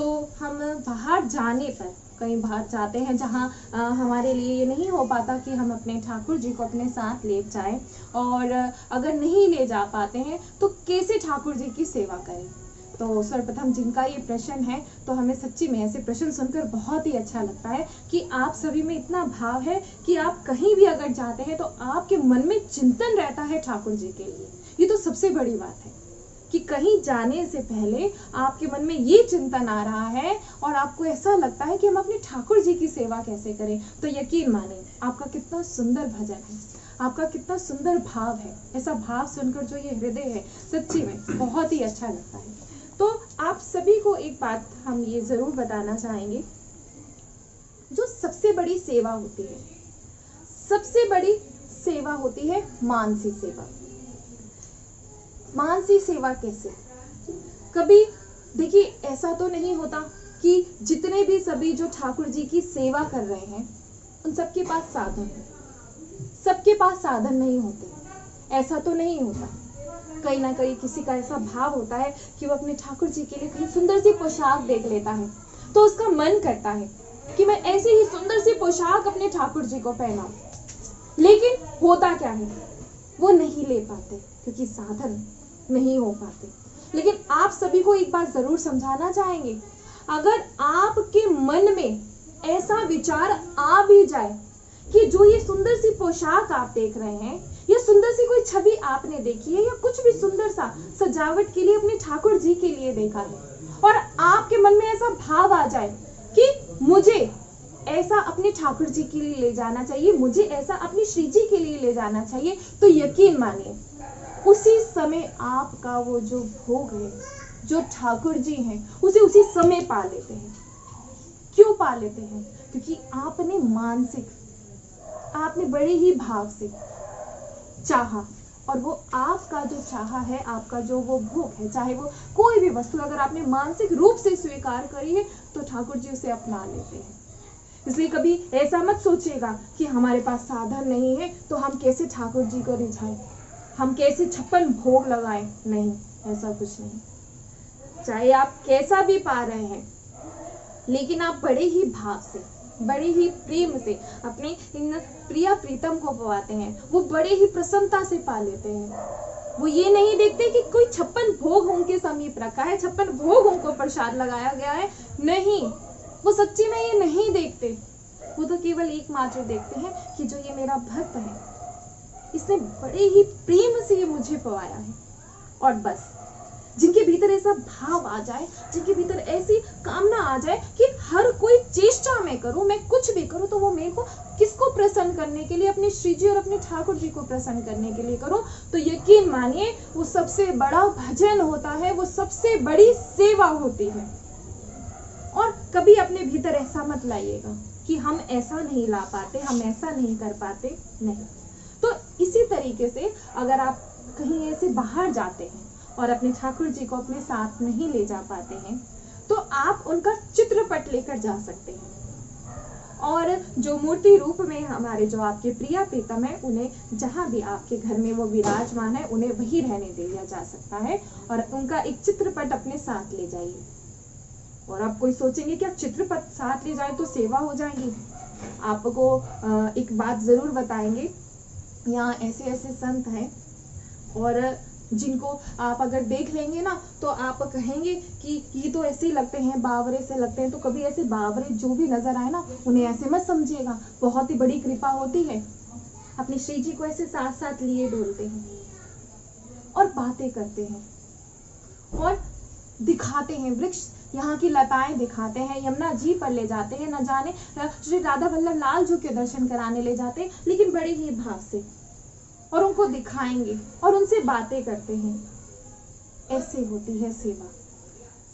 तो हम बाहर जाने पर, कहीं बाहर जाते हैं जहाँ हमारे लिए ये नहीं हो पाता कि हम अपने ठाकुर जी को अपने साथ ले जाएं, और अगर नहीं ले जा पाते हैं तो कैसे ठाकुर जी की सेवा करें। तो सर्वप्रथम जिनका ये प्रश्न है, तो हमें सच्ची में ऐसे प्रश्न सुनकर बहुत ही अच्छा लगता है कि आप सभी में इतना भाव है कि आप कहीं भी अगर जाते हैं तो आपके मन में चिंतन रहता है ठाकुर जी के लिए। ये तो सबसे बड़ी बात है कि कहीं जाने से पहले आपके मन में ये चिंतन आ रहा है और आपको ऐसा लगता है कि हम अपने ठाकुर जी की सेवा कैसे करें। तो यकीन मानिए आपका कितना सुंदर भजन है, आपका कितना सुंदर भाव है। ऐसा भाव सुनकर जो ये हृदय है, सच्ची में बहुत ही अच्छा लगता है। तो आप सभी को एक बात हम ये जरूर बताना चाहेंगे, जो सबसे बड़ी सेवा होती है, सबसे बड़ी सेवा होती है मानसी सेवा। मानसी सेवा कैसे? कभी देखिए ऐसा तो नहीं होता कि जितने भी सभी जो ठाकुर जी की सेवा कर रहे हैं उन सबके पास साधन है, सबके पास साधन नहीं होते, ऐसा तो नहीं होता। कहीं ना कहीं किसी का ऐसा भाव होता है कि वो अपने ठाकुर जी के लिए कहीं सुंदर सी पोशाक देख लेता है तो उसका मन करता है कि मैं ऐसी ही सुंदर सी पोशाक अपने ठाकुर जी को पहनाऊं, लेकिन होता क्या है, वो नहीं ले पाते क्योंकि साधन नहीं हो पाते। लेकिन आप सभी को एक बात जरूर समझाना चाहेंगे, अगर आपके मन में ऐसा विचार आ भी जाए कि जो ये सुंदर सी पोशाक आप देख रहे हैं, या सुंदर सी कोई छवि आपने देखी है, या कुछ भी सुंदर सा सजावट के लिए अपने ठाकुर जी के लिए देखा है, और आपके मन में ऐसा भाव आ जाए कि मुझे ऐसा अपने ठाकुर जी के लिए ले जाना चाहिए, मुझे ऐसा अपनी श्री जी के लिए ले जाना चाहिए, तो यकीन मानिए उसी समय आपका वो जो भोग है, जो ठाकुर जी हैं, उसे उसी समय पा लेते हैं। क्यों पा लेते हैं? क्योंकि आपने मानसिक, आपने बड़े ही भाव से चाहा, और वो आपका जो चाहा है, आपका जो वो भोग है, चाहे वो कोई भी वस्तु अगर आपने मानसिक रूप से स्वीकार करी है तो ठाकुर जी उसे अपना लेते हैं। इसलिए कभी ऐसा मत सोचिएगा कि हमारे पास साधन नहीं है तो हम कैसे ठाकुर जी को रिझाएं, हम कैसे 56 भोग लगाएं। नहीं, ऐसा कुछ नहीं। चाहे आप कैसा भी पा रहे हैं, लेकिन आप बड़े ही भाव से, बड़े ही प्रेम से अपने इन प्रिया प्रीतम को पवाते हैं, वो बड़े ही प्रसन्नता से पा लेते हैं। वो ये नहीं देखते कि कोई 56 भोग उनके समीप रखा है, 56 भोग उनको प्रसाद लगाया गया है। नहीं, वो सच्ची में ये नहीं देखते। वो तो केवल एकमात्र देखते हैं कि जो ये मेरा भक्त है, इसने बड़े ही प्रेम से ये मुझे पवाया है। और बस जिनके भीतर ऐसा भाव आ जाए, जिनके भीतर ऐसी कामना आ जाए कि हर कोई चेष्टा मैं करूं, मैं कुछ भी करूं तो वो मेरे को किसको प्रसन्न करने के लिए, अपने श्री जी और अपने ठाकुर जी को प्रसन्न करने के लिए करूं, तो यकीन मानिए वो सबसे बड़ा भजन होता है, वो सबसे बड़ी सेवा होती है। और कभी अपने भीतर ऐसा मत लाइएगा कि हम ऐसा नहीं ला पाते, हम ऐसा नहीं कर पाते, नहीं। तो इसी तरीके से अगर आप कहीं ऐसे बाहर जाते हैं और अपने ठाकुर जी को अपने साथ नहीं ले जा पाते हैं, तो आप उनका चित्रपट लेकर जा सकते हैं, और जो मूर्ति रूप में हमारे जो आपके प्रिया प्रीतम है, उन्हें जहां भी आपके घर में वो विराजमान है, उन्हें वहीं रहने दिया जा सकता है, और उनका एक चित्रपट अपने साथ ले जाइए। और आप कोई सोचेंगे कि आप चित्रपट साथ ले जाए तो सेवा हो जाएगी। आपको एक बात जरूर बताएंगे, यहाँ ऐसे ऐसे संत हैं और जिनको आप अगर देख लेंगे ना तो आप कहेंगे कि ये तो ऐसे ही लगते हैं, बावरे से लगते हैं। तो कभी ऐसे बावरे जो भी नजर आए ना, उन्हें ऐसे मत समझिएगा, बहुत ही बड़ी कृपा होती है। अपनी श्री जी को ऐसे साथ साथ लिए डोलते हैं और बातें करते हैं और दिखाते हैं, वृक्ष यहाँ की लताएं दिखाते हैं, यमुना जी पर ले जाते हैं, न जाने श्री राधा वल्लभ लाल जी के दर्शन कराने ले जाते हैं, लेकिन बड़े ही भाव से, और उनको दिखाएंगे और उनसे बातें करते हैं। ऐसे होती है सेवा।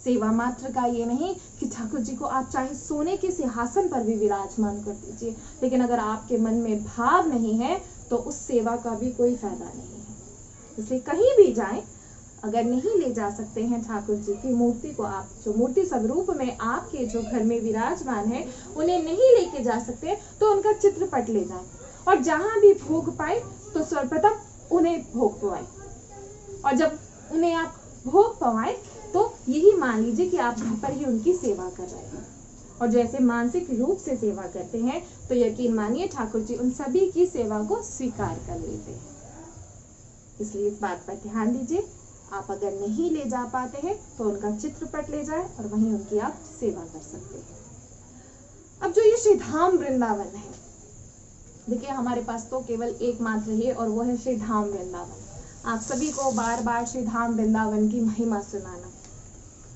सेवा मात्र का ये नहीं कि ठाकुर जी को आप चाहे सोने के सिंहासन पर भी विराजमान कर दीजिए, लेकिन अगर आपके मन में भाव नहीं है तो उस सेवा का भी कोई फायदा नहीं है। इसलिए कहीं भी जाएं, अगर नहीं ले जा सकते हैं ठाकुर जी की मूर्ति को, आप जो मूर्ति स्वरूप में आपके जो घर में विराजमान है उन्हें नहीं लेके जा सकते, तो उनका चित्रपट ले जाएं, और जहां भी भोग पाए तो सर्वप्रथम उन्हें भोग पवाएं, और जब उन्हें आप भोग पवाएं तो यही मान लीजिए कि आप घर पर ही उनकी सेवा कर रहे हैं, और जैसे मानसिक रूप से सेवा करते हैं तो यकीन मानिए ठाकुर जी उन सभी की सेवा को स्वीकार कर लेते हैं। इसलिए इस बात पर ध्यान दीजिए, आप अगर नहीं ले जा पाते हैं तो उनका चित्रपट ले जाएं और वहीं उनकी आप सेवा कर सकते हैं। अब जो ये श्री धाम वृंदावन है, देखिए हमारे पास तो केवल एकमात्र है और वो है श्री धाम वृंदावन। आप सभी को बार बार श्री धाम वृंदावन की महिमा सुनाना,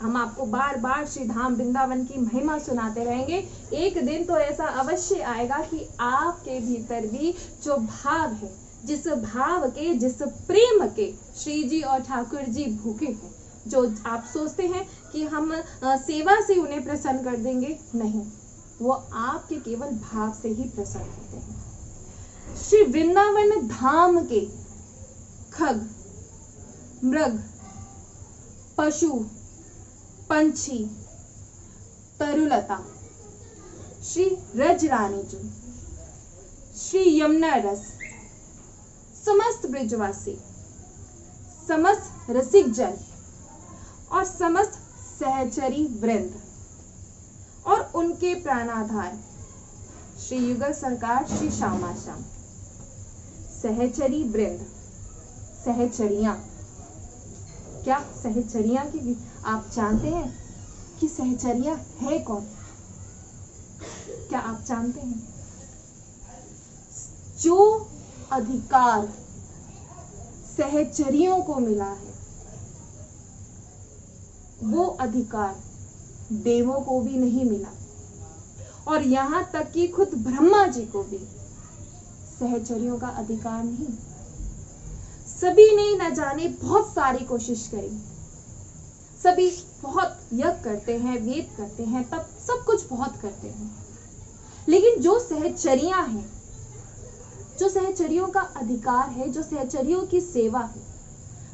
हम आपको बार बार श्री धाम वृंदावन की महिमा सुनाते रहेंगे। एक दिन तो ऐसा अवश्य आएगा कि आपके भीतर भी जो भाव है, जिस भाव के, जिस प्रेम के श्री जी और ठाकुर जी भूखे हैं, जो आप सोचते हैं कि हम सेवा से उन्हें प्रसन्न कर देंगे, नहीं, वो आपके केवल भाव से ही प्रसन्न होते हैं। श्री वृंदावन धाम के खग, मृग, पशु, पंछी, तरुलता, श्री रज रानी जी, श्री यमुना रस, समस्त ब्रजवासी, समस्त रसिक जन और समस्त सहचरी वृंद और उनके प्राणाधार श्री युगल सरकार श्री श्यामा श्याम, सहचरी वृंद, सहचरियां, क्या सहचरियां की आप जानते हैं कि सहचरियां है कौन? क्या आप जानते हैं? जो अधिकार सहचरियों को मिला है, वो अधिकार देवों को भी नहीं मिला, और यहां तक कि खुद ब्रह्मा जी को भी सहचरियों का अधिकार नहीं। सभी ने न जाने बहुत सारी कोशिश करी, सभी बहुत यज्ञ करते हैं, वेद करते हैं, तब सब कुछ बहुत करते हैं, लेकिन जो सहचरियां हैं, जो सहचरियों का अधिकार है, जो सहचरियों की सेवा है,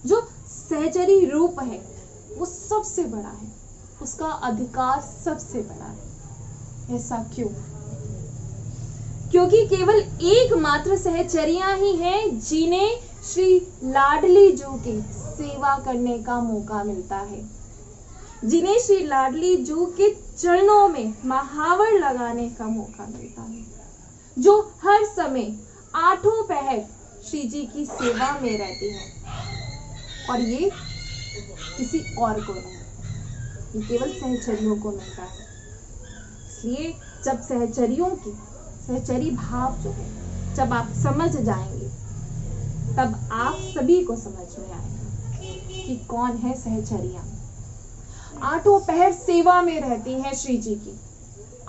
जो सहचरी रूप है, वो सबसे बड़ा है, उसका अधिकार सबसे बड़ा है। ऐसा क्यों? क्योंकि केवल एकमात्र सहचरियां ही हैं जिन्हें श्री लाडली जू की सेवा करने का मौका मिलता है, जिन्हें श्री लाडली जू के चरणों में महावर लगाने का मौका मिलता है, जो हर समय आठों पहर श्री जी की सेवा में रहती है, और ये किसी और को नहीं, ये केवल सहचरियों को मिलता है। इसलिए जब सहचरियों की सहचरी भाव जो है, जब आप समझ जाएंगे, तब आप सभी को समझ में आएगा कि कौन है सहचरियां। आठों पहर सेवा में रहती हैं श्री जी की,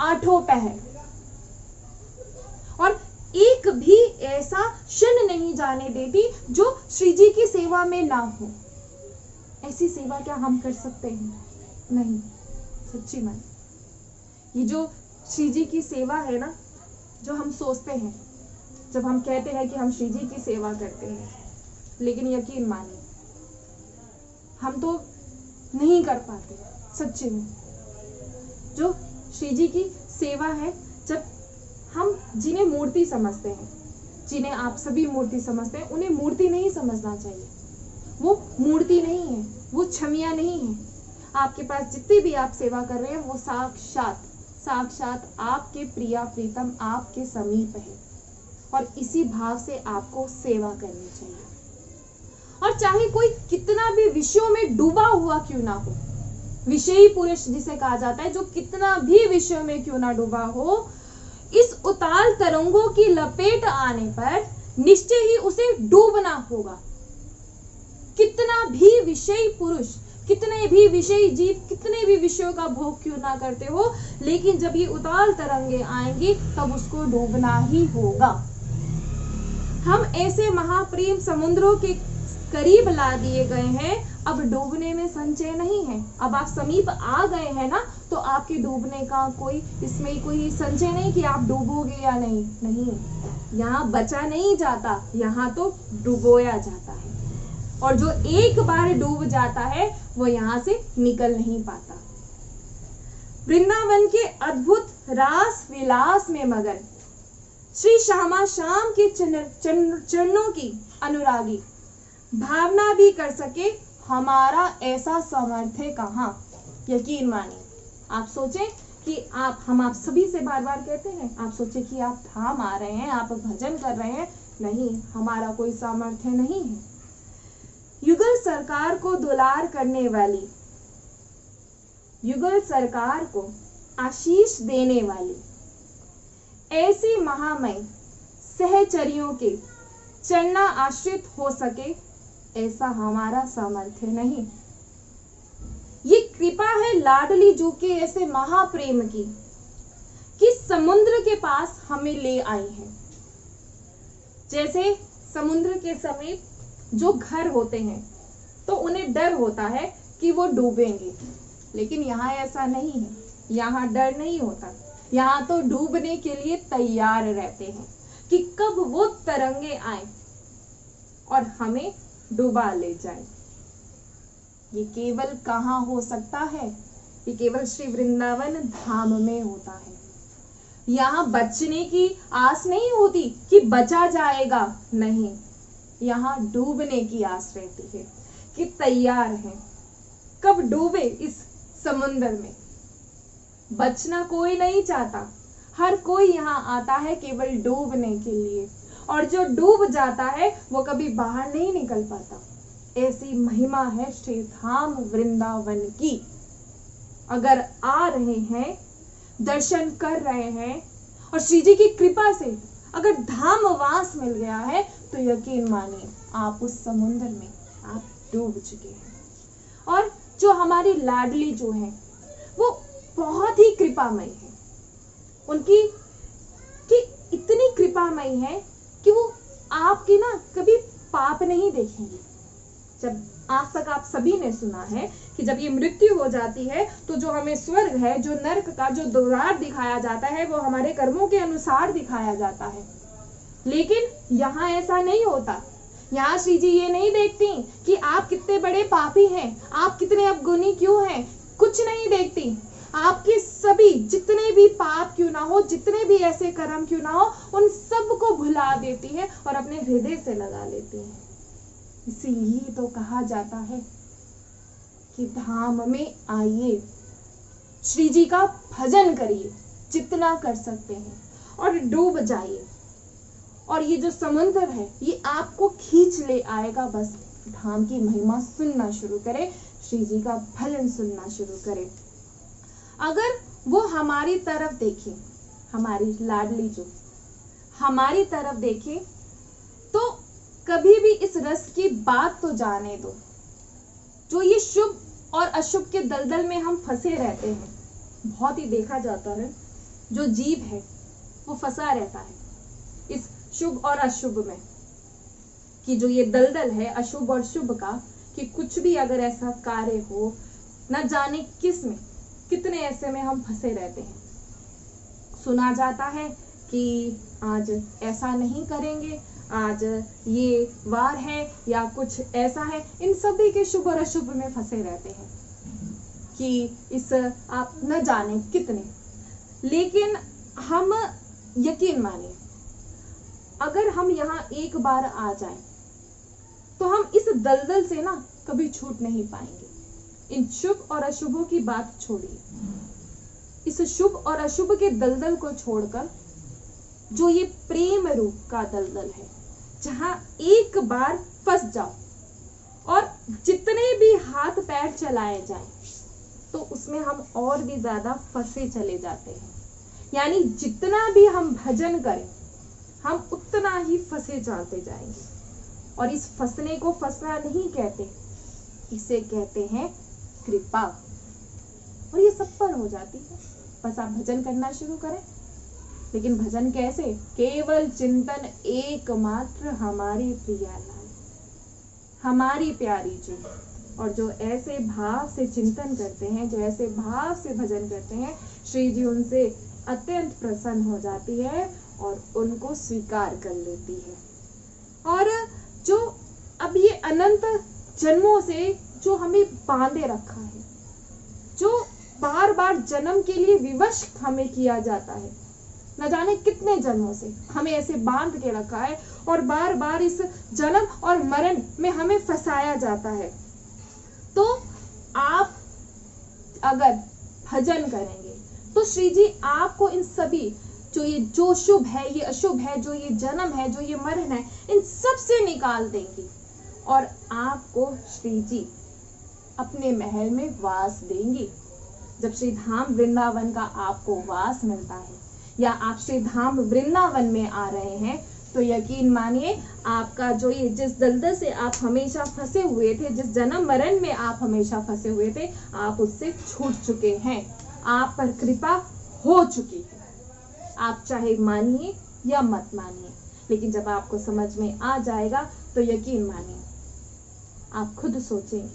आठों पहर, और एक भी ऐसा क्षण नहीं जाने देती जो श्री जी की सेवा में ना हो। ऐसी सेवा क्या हम कर सकते हैं? नहीं, सच्ची मन। ये जो श्री जी की सेवा है ना, जो हम सोचते हैं, जब हम कहते हैं कि हम श्री जी की सेवा करते हैं, लेकिन यकीन मानिए हम तो नहीं कर पाते सच्ची में। जो श्री जी की सेवा है, जब हम जिन्हें मूर्ति समझते हैं, जिन्हें आप सभी मूर्ति समझते हैं, उन्हें मूर्ति नहीं समझना चाहिए। वो मूर्ति नहीं है, वो छमिया नहीं है। आपके पास जितनी भी आप सेवा कर रहे हैं, वो साक्षात आपके प्रिया प्रीतम आपके समीप है, और इसी भाव से आपको सेवा करनी चाहिए। और चाहे कोई कितना भी विषयों में डूबा हुआ क्यों ना हो, विषयी पुरुष जिसे कहा जाता है, जो कितना भी विषयों में क्यों ना डूबा हो, इस उताल तरंगों की लपेट आने पर निश्चय ही उसे डूबना होगा। कितना भी विषयी पुरुष, कितने भी विषयी जीव, कितने भी विषयों का भोग क्यों ना करते हो, लेकिन जब ये उताल तरंगे आएंगी तब उसको डूबना ही होगा। हम ऐसे महाप्रेम समुद्रों के करीब ला दिए गए हैं, अब डूबने में संचय नहीं है। अब आप समीप आ गए हैं ना, तो आपके डूबने का कोई इसमें कोई संचय नहीं कि आप डूबोगे या नहीं। यहाँ बचा नहीं जाता, यहाँ तो डुबोया जाता है, और जो एक बार डूब जाता है वो यहाँ से निकल नहीं पाता। वृंदावन के अद्भुत रास विलास में मगन श्री श्यामा श्याम के चरणों की अनुरागी भावना भी कर सके हमारा ऐसा सामर्थ्य कहाँ। यकीन मानिए, आप सोचें कि हम आप सभी से बार बार कहते हैं, आप सोचें कि आप धाम आ रहे हैं, आप भजन कर रहे हैं, नहीं, हमारा कोई सामर्थ्य नहीं है। युगल सरकार को दुलार करने वाली, युगल सरकार को आशीष देने वाली ऐसी महामय सहचरियों के चरना आश्रित हो सके, ऐसा हमारा सामर्थ्य नहीं। ये कृपा है लाडली जू के ऐसे महाप्रेम की कि समुद्र के पास हमें ले आई है। जैसे समुद्र के समीप जो घर होते हैं तो उन्हें डर होता है कि वो डूबेंगे, लेकिन यहाँ ऐसा नहीं है। यहाँ डर नहीं होता, यहाँ तो डूबने के लिए तैयार रहते हैं कि कब वो तरंगे आए और हमें डुबा ले जाए। ये केवल कहाँ हो सकता है? ये केवल श्री वृंदावन धाम में होता है। यहाँ बचने की आस नहीं होती कि बचा जाएगा, नहीं, यहाँ डूबने की आस रहती है कि तैयार है कब डूबे इस समुद्र में। बचना कोई नहीं चाहता, हर कोई यहाँ आता है केवल डूबने के लिए, और जो डूब जाता है वो कभी बाहर नहीं निकल पाता। ऐसी महिमा है श्री धाम वृंदावन की। अगर आ रहे हैं, दर्शन कर रहे हैं और श्री जी की कृपा से अगर धाम वास मिल गया है, तो यकीन मानिए आप उस समुद्र में आप डूब चुके हैं। और जो हमारी लाडली जो है वो बहुत ही कृपामयी है। उनकी कि इतनी कृपामयी है कि वो आपके ना कभी पाप नहीं देखेंगे। जब आज तक आप सभी ने सुना है कि जब ये मृत्यु हो जाती है तो जो हमें स्वर्ग है, जो नरक का जो द्वार दिखाया जाता है, वो हमारे कर्मों के अनुसार दिखाया जाता है। लेकिन यहाँ ऐसा नहीं होता। यहाँ श्री जी ये नहीं देखती कि आप कितने बड़े पापी हैं, आप कितने अवगुणी क्यों हैं, कुछ नहीं देखती। आपके सभी जितने भी पाप क्यों ना हो, जितने भी ऐसे कर्म क्यों ना हो, उन सब को भुला देती है और अपने हृदय से लगा लेती है। इसीलिए तो कहा जाता है कि धाम में आइए, श्री जी का भजन करिए जितना कर सकते हैं और डूब जाइए। और ये जो समुद्र है ये आपको खींच ले आएगा। बस धाम की महिमा सुनना शुरू करें, श्री जी का भजन सुनना शुरू करें। अगर वो हमारी तरफ देखे, हमारी लाडली जो हमारी तरफ देखे, तो कभी भी इस रस की बात तो जाने दो। जो ये शुभ और अशुभ के दलदल में हम फंसे रहते हैं, बहुत ही देखा जाता है, जो जीव है वो फंसा रहता है इस शुभ और अशुभ में, कि जो ये दलदल है अशुभ और शुभ का, कि कुछ भी अगर ऐसा कार्य हो, न जाने किस में, कितने ऐसे में हम फंसे रहते हैं। सुना जाता है कि आज ऐसा नहीं करेंगे, आज ये वार है या कुछ ऐसा है। इन सभी के शुभ और अशुभ में फंसे रहते हैं कि इस आप न जाने कितने। लेकिन हम यकीन मानिए, अगर हम यहाँ एक बार आ जाएं तो हम इस दलदल से ना कभी छूट नहीं पाएंगे। इन शुभ और अशुभों की बात छोड़िए, इस शुभ और अशुभ के दलदल को छोड़कर जो ये प्रेम रूप का दलदल है, जहां एक बार फंस जाओ और जितने भी हाथ पैर चलाए जाएं तो उसमें हम और भी ज्यादा फंसे चले जाते हैं। यानी जितना भी हम भजन करें हम उतना ही फंसे जाते जाएंगे। और इस फंसने को फंसना नहीं कहते, इसे कहते हैं कृपा। और ये सब पर हो जाती है, बस आप भजन करना शुरू करें। लेकिन भजन कैसे? केवल चिंतन एकमात्र हमारी प्रिया लाल, हमारी प्यारी जी। और जो ऐसे भाव से चिंतन करते हैं, जो ऐसे भाव से भजन करते हैं, श्री जी उनसे अत्यंत प्रसन्न हो जाती है और उनको स्वीकार कर लेती है। और जो अब ये अनंत जन्मों से जो हमें बांधे रखा है, जो बार बार जन्म के लिए विवश हमें किया जाता है, न जाने कितने जन्मों से हमें ऐसे बांध के रखा है और बार बार इस जन्म और मरण में हमें फंसाया जाता है। अगर भजन करेंगे तो श्री जी आपको इन सभी जो शुभ है, ये अशुभ है, जो ये जन्म है, जो ये मरण है, इन सब से निकाल देंगी और आपको श्री जी अपने महल में वास देंगी। जब श्री धाम वृंदावन का आपको वास मिलता है या आप श्री धाम वृंदावन में आ रहे हैं तो यकीन मानिए आपका जो ये जिस दलदल से आप हमेशा फंसे हुए थे, जिस जन्म मरण में आप हमेशा फंसे हुए थे, आप उससे छूट चुके हैं। आप पर कृपा हो चुकी है। आप चाहे मानिए या मत मानिए, लेकिन जब आपको समझ में आ जाएगा तो यकीन मानिए आप खुद सोचेंगे।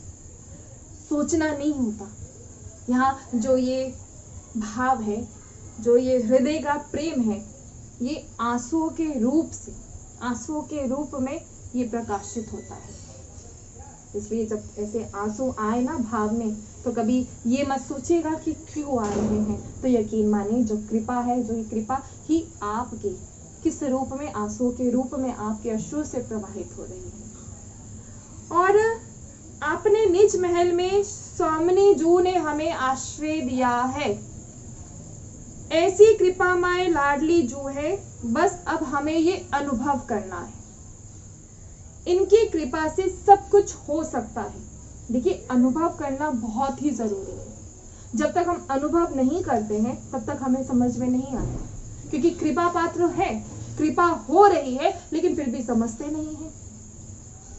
सोचना नहीं होता, यहाँ जो ये भाव है, जो ये हृदय का प्रेम है, ये आंसुओं के रूप से, आंसुओं के रूप में ये प्रकाशित होता है। इसलिए जब ऐसे आंसू आए ना भाव में, तो कभी ये मत सोचिएगा कि क्यों आ रहे हैं, तो यकीन मानिए जो कृपा है, जो ये कृपा ही आपके किस रूप में, आंसुओं के रूप में आपके अश्रु से प्रवाहित हो रही है। और आपने निज महल में स्वामिनी जू ने हमें आश्रय दिया है। ऐसी कृपामय लाडली जू है, बस अब हमें ये अनुभव करना है। इनकी कृपा से सब कुछ हो सकता है। देखिए, अनुभव करना बहुत ही जरूरी है। जब तक हम अनुभव नहीं करते हैं तब तक हमें समझ में नहीं आता, क्योंकि कृपा पात्र है, कृपा हो रही है, लेकिन फिर भी समझते नहीं है।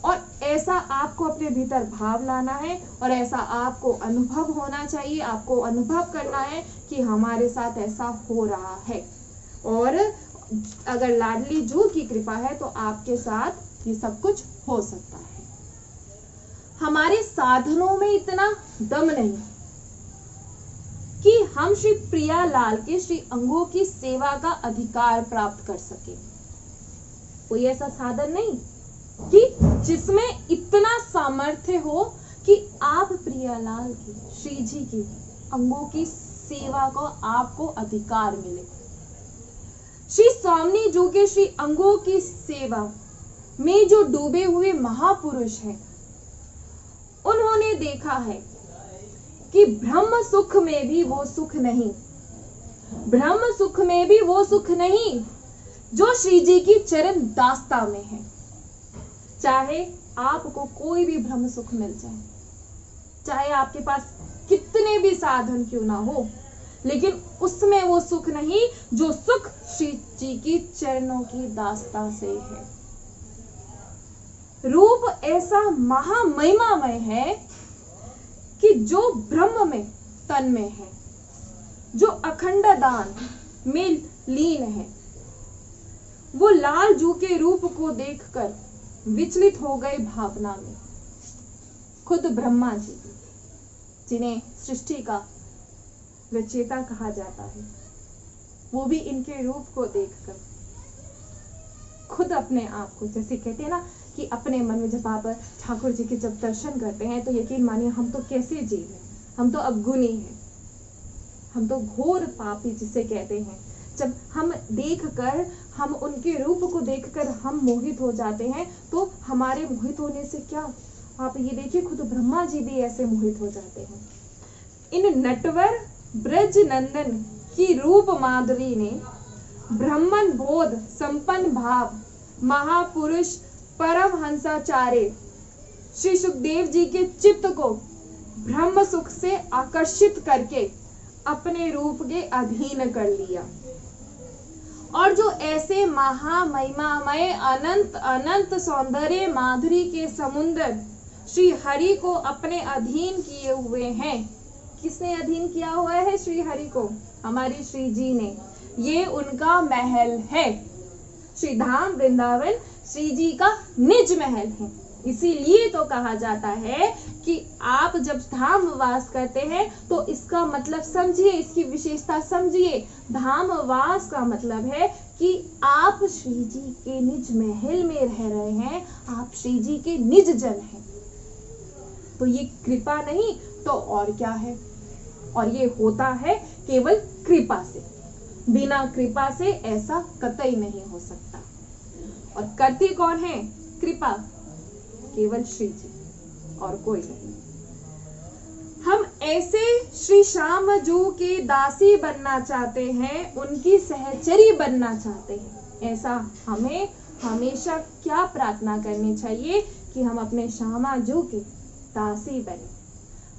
और ऐसा आपको अपने भीतर भाव लाना है और ऐसा आपको अनुभव होना चाहिए। आपको अनुभव करना है कि हमारे साथ ऐसा हो रहा है, और अगर लाडली जू की कृपा है तो आपके साथ ये सब कुछ हो सकता है। हमारे साधनों में इतना दम नहीं कि हम श्री प्रिया लाल के श्री अंगों की सेवा का अधिकार प्राप्त कर सके। कोई ऐसा साधन नहीं कि जिसमें इतना सामर्थ्य हो कि आप प्रियालाल की, श्री जी की अंगों की सेवा को आपको अधिकार मिले। श्री स्वामी जो के श्री अंगों की सेवा में जो डूबे हुए महापुरुष हैं, उन्होंने देखा है कि ब्रह्म सुख में भी वो सुख नहीं, ब्रह्म सुख में भी वो सुख नहीं जो श्री जी की चरण दास्ता में है। चाहे आपको कोई भी ब्रह्म सुख मिल जाए, चाहे आपके पास कितने भी साधन क्यों ना हो, लेकिन उसमें वो सुख नहीं जो सुख श्री जी की चरणों की दास्ता से है। रूप ऐसा महामहिमामय है कि जो ब्रह्म में तन में है, जो अखंड दान में लीन है, वो लाल जू के रूप को देखकर विचलित हो गए भावना में। खुद ब्रह्मा जी, जिन्हें सृष्टि का रचयिता कहा जाता है, वो भी इनके रूप को देखकर खुद अपने आप को, जैसे कहते हैं ना कि अपने मन में जब आप ठाकुर जी के जब दर्शन करते हैं तो यकीन मानिए हम तो कैसे जीव हैं, हम तो अवगुणी हैं, हम तो घोर पापी जिसे कहते हैं। जब हम देखकर, हम उनके रूप को देखकर हम मोहित हो जाते हैं, तो हमारे मोहित होने से क्या, आप ये देखिए खुद ब्रह्मा जी भी ऐसे मोहित हो जाते हैं। इन नटवर ब्रज नंदन की रूप माधुरी ने ब्रह्मन बोध संपन्न भाव महापुरुष परमहंसाचार्य श्री सुखदेव जी के चित्त को ब्रह्म सुख से आकर्षित करके अपने रूप के अधीन कर लिया। और जो ऐसे महामहिमामय अनंत अनंत सौंदर्य माधुरी के समुद्र श्री हरि को अपने अधीन किए हुए हैं। किसने अधीन किया हुआ है श्री हरि को? हमारी श्री जी ने। ये उनका महल है। श्री धाम वृंदावन श्री जी का निज महल है। इसीलिए तो कहा जाता है कि आप जब धाम वास करते हैं तो इसका मतलब समझिए, इसकी विशेषता समझिए। धाम वास का मतलब है कि आप श्री जी के निज महल में रह रहे हैं, आप श्री जी के निज जन हैं। तो ये कृपा नहीं तो और क्या है? और ये होता है केवल कृपा से। बिना कृपा से ऐसा कतई नहीं हो सकता। और करती कौन है कृपा? केवल श्री जी और कोई नहीं। हम ऐसे श्री श्याम जो के दासी बनना चाहते हैं, उनकी सहचरी बनना चाहते हैं। ऐसा हमें हमेशा क्या प्रार्थना करनी चाहिए कि हम अपने श्यामा जो के दासी बने।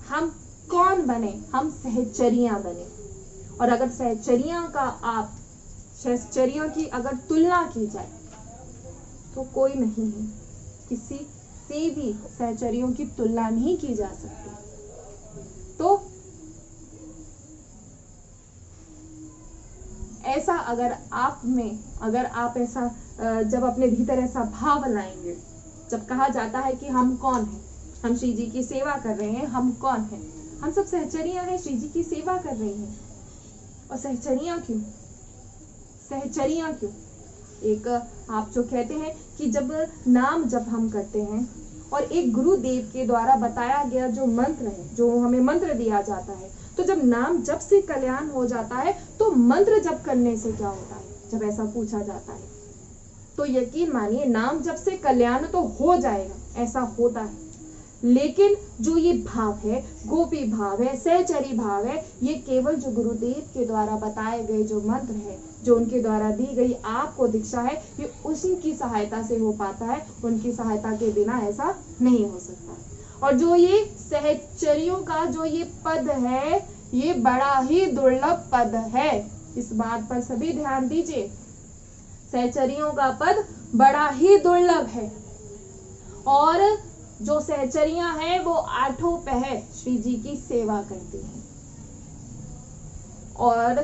हम कौन बने? हम सहचरियां बने। और अगर सहचरियों की अगर तुलना की जाए तो कोई नहीं है, किसी से भी सहचरियों की तुलना नहीं की जा सकती। तो ऐसा अगर आप ऐसा जब अपने भीतर ऐसा भाव लाएंगे, जब कहा जाता है कि हम कौन हैं, हम श्री जी की सेवा कर रहे हैं, हम कौन हैं? हम सब सहचरियां हैं, श्री जी की सेवा कर रही हैं। और सहचरियां क्यों? एक आप जो कहते हैं कि जब नाम जब हम करते हैं और एक गुरुदेव के द्वारा बताया गया जो मंत्र है, जो हमें मंत्र दिया जाता है, तो जब नाम जप से कल्याण हो जाता है तो मंत्र जप करने से क्या होता है? जब ऐसा पूछा जाता है तो यकीन मानिए नाम जप से कल्याण तो हो जाएगा, ऐसा होता है। लेकिन जो ये भाव है, गोपी भाव है, सहचरी भाव है, ये केवल जो गुरुदेव के द्वारा बताए गए जो मंत्र है, जो उनके द्वारा दी गई आपको दीक्षा है, ये उसी की सहायता से हो पाता है। उनकी सहायता के बिना ऐसा नहीं हो सकता। और जो ये सहचरियों का जो ये पद है, ये बड़ा ही दुर्लभ पद है। इस बात पर सभी ध्यान दीजिए, सहचरियों का पद बड़ा ही दुर्लभ है। और जो सहचरियां हैं वो आठों पहर श्री जी की सेवा करती हैं। और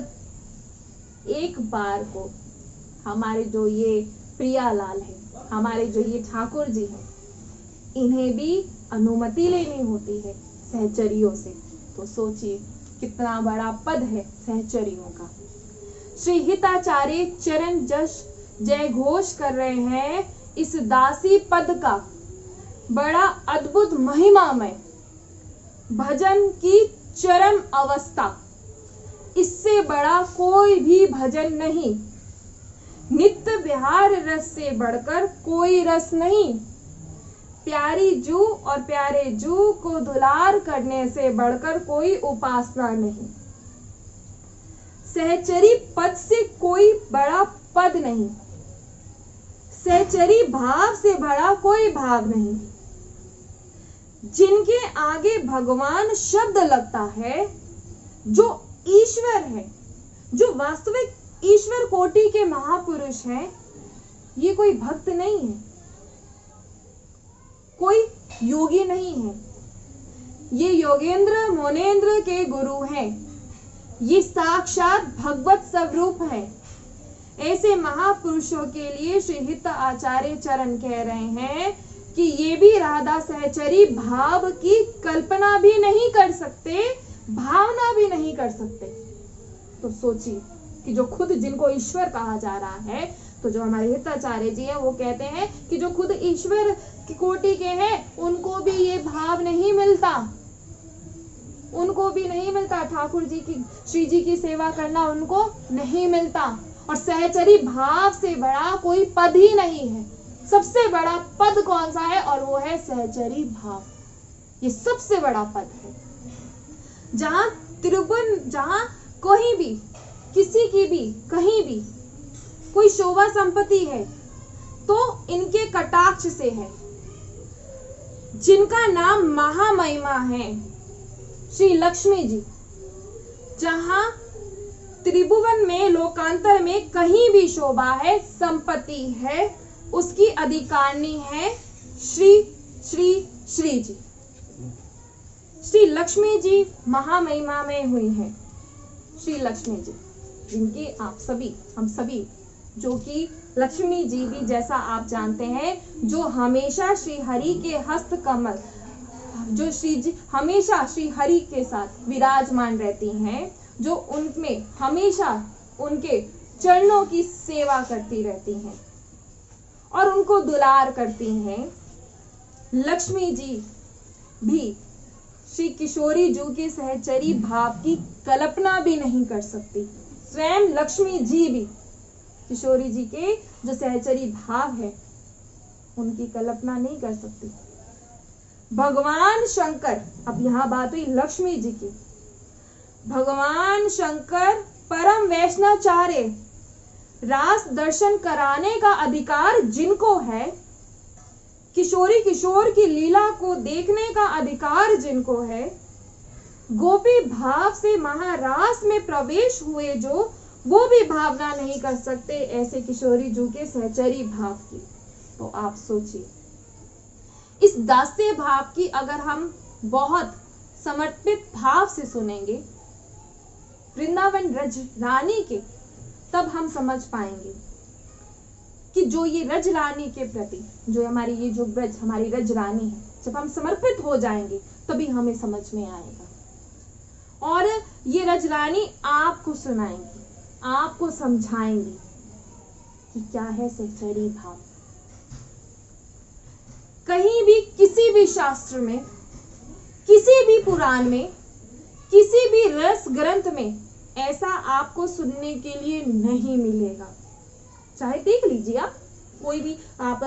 एक बार को हमारे जो ये प्रियालाल है, हमारे जो ये ठाकुर जी हैं, इन्हें भी अनुमति लेनी होती है सहचरियों से। तो सोचिए कितना बड़ा पद है सहचरियों का। श्री हिताचार्य चरण जश जय घोष कर रहे हैं इस दासी पद का। बड़ा अद्भुत महिमामय भजन की चरम अवस्था, इससे बड़ा कोई भी भजन नहीं। नित्य विहार रस से बढ़कर कोई रस नहीं। प्यारी जू और प्यारे जू को दुलार करने से बढ़कर कोई उपासना नहीं। सहचरी पद से कोई बड़ा पद नहीं। सहचरी भाव से बड़ा कोई भाव नहीं। जिनके आगे भगवान शब्द लगता है, जो ईश्वर है, जो वास्तविक ईश्वर कोटि के महापुरुष हैं, ये कोई भक्त नहीं है, कोई योगी नहीं है। ये योगेंद्र मोनेंद्र के गुरु हैं। ये साक्षात भगवत स्वरूप है। ऐसे महापुरुषों के लिए श्री हित आचार्य चरण कह रहे हैं कि ये भी राधा सहचरी भाव की कल्पना भी नहीं कर सकते, भावना भी नहीं कर सकते। तो सोचिए कि जो खुद जिनको ईश्वर कहा जा रहा है, तो जो हमारे हिताचार्य जी हैं वो कहते हैं कि जो खुद ईश्वर की कोटि के हैं, उनको भी ये भाव नहीं मिलता, उनको भी नहीं मिलता। ठाकुर जी की, श्री जी की सेवा करना उनको नहीं मिलता। और सहचरी भाव से बड़ा कोई पद ही नहीं है। सबसे बड़ा पद कौन सा है? और वो है सहचरी भाव। ये सबसे बड़ा पद है। जहां कहीं भी, किसी की भी, कहीं भी कोई शोभा संपत्ति है तो इनके कटाक्ष से है। जिनका नाम महामहिमा है, श्री लक्ष्मी जी, जहां त्रिभुवन में, लोकांतर में कहीं भी शोभा है, संपत्ति है, उसकी अधिकारिणी है श्री श्री श्री जी। श्री लक्ष्मी जी महामहिमा में हुई हैं। श्री लक्ष्मी जी, जिनकी आप सभी, हम सभी, जो कि लक्ष्मी जी भी, जैसा आप जानते हैं, जो हमेशा श्री हरि के हस्त कमल, जो श्री जी हमेशा श्री हरि के साथ विराजमान रहती हैं, जो उनमें हमेशा उनके चरणों की सेवा करती रहती हैं और उनको दुलार करती हैं। लक्ष्मी जी भी श्री किशोरी जू के सहचरी भाव की कल्पना भी नहीं कर सकती। स्वयं लक्ष्मी जी भी किशोरी जी के जो सहचरी भाव है, उनकी कल्पना नहीं कर सकती। भगवान शंकर, अब यहाँ बात हुई लक्ष्मी जी की, भगवान शंकर परम वैष्णवाचार्य, रास दर्शन कराने का अधिकार जिनको है, किशोरी किशोर की लीला को देखने का अधिकार जिनको है, गोपी भाव से महारास में प्रवेश हुए जो, वो भी भावना नहीं कर सकते ऐसे किशोरी जू के सहचरी भाव की। तो आप सोचिए, इस दास्य भाव की अगर हम बहुत समर्पित भाव से सुनेंगे वृंदावन रज रानी के, तब हम समझ पाएंगे कि जो ये रज रानी के प्रति, जो हमारी ये जो ब्रज हमारी रज रानी है, जब हम समर्पित हो जाएंगे तभी हमें समझ में आएगा। और ये रज रानी आपको सुनाएंगी, आपको समझाएंगी कि क्या है सहचरी भाव। कहीं भी किसी भी शास्त्र में, किसी भी पुराण में, किसी भी रस ग्रंथ में ऐसा आपको सुनने के लिए नहीं मिलेगा। चाहे देख लीजिए आप कोई भी, आप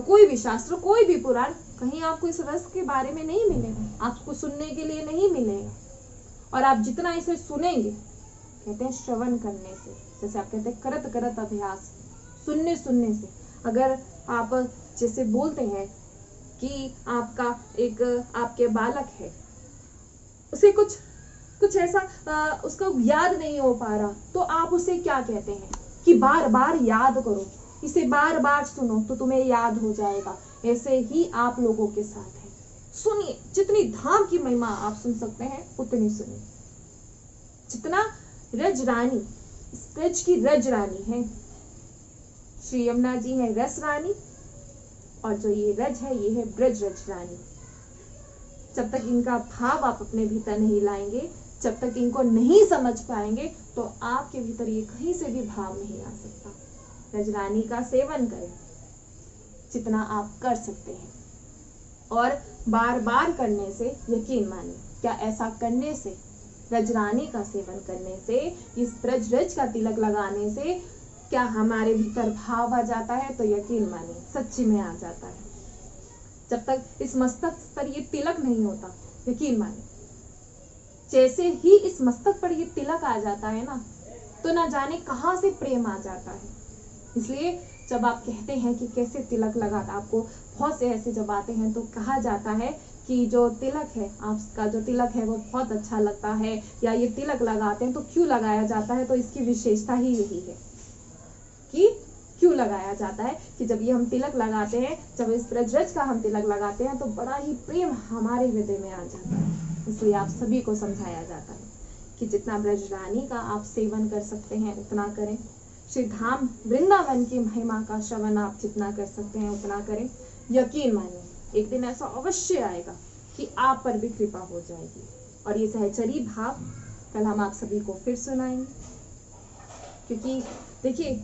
कोई भी शास्त्र, कोई भी पुराण, कहीं आपको इस रस के बारे में नहीं मिलेगा, आपको सुनने के लिए नहीं मिलेगा। और आप जितना इसे सुनेंगे, कहते हैं श्रवण करने से, जैसे आप कहते हैं करत करत अभ्यास, सुनने सुनने से, अगर आप जैसे बोलते हैं कि आपका एक आपके बालक है, उसे कुछ ऐसा उसको याद नहीं हो पा रहा, तो आप उसे क्या कहते हैं कि बार बार याद करो, इसे बार बार सुनो तो तुम्हें याद हो जाएगा। ऐसे ही आप लोगों के साथ है, सुनिए, जितनी धाम की महिमा आप सुन सकते हैं उतनी सुनिए। जितना रज रानी, इस ब्रज की रज रानी है, श्री यमुना जी है रस रानी, और जो ये रज है ये है ब्रज रज रानी। जब तक इनका भाव आप अपने भीतर नहीं लाएंगे, जब तक इनको नहीं समझ पाएंगे, तो आपके भीतर ये कहीं से भी भाव नहीं आ सकता। रजरानी का सेवन करें जितना आप कर सकते हैं, और बार बार करने से यकीन मानिए, क्या ऐसा करने से, रजरानी का सेवन करने से, इस ब्रज रज का तिलक लगाने से क्या हमारे भीतर भाव आ जाता है? तो यकीन मानिए सच्ची में आ जाता है। जब तक इस मस्तक पर ये तिलक नहीं होता, यकीन मानिए, जैसे ही इस मस्तक पर ये तिलक आ जाता है ना, तो ना जाने कहां से प्रेम आ जाता है। इसलिए जब आप कहते हैं कि कैसे तिलक लगाता, आपको बहुत से ऐसे जब आते हैं तो कहा जाता है कि जो तिलक है, आपका जो तिलक है वो बहुत अच्छा लगता है, या ये तिलक लगाते हैं तो क्यों लगाया जाता है? तो इसकी विशेषता ही यही है कि क्यों लगाया जाता है कि जब ये हम तिलक लगाते हैं, जब इस ब्रज रज का हम तिलक लगाते हैं, तो बड़ा ही प्रेम हमारे हृदय में आ जाता है। इसलिए आप सभी को समझाया जाता है कि जितना ब्रज रानी का आप सेवन कर सकते हैं उतना करें, श्री धाम वृंदावन की महिमा का श्रवण आप जितना कर सकते हैं उतना करें। यकीन मानिए एक दिन ऐसा अवश्य आएगा कि आप पर भी कृपा हो जाएगी। और ये सहचरी भाव कल हम आप सभी को फिर सुनाएंगे, क्योंकि देखिए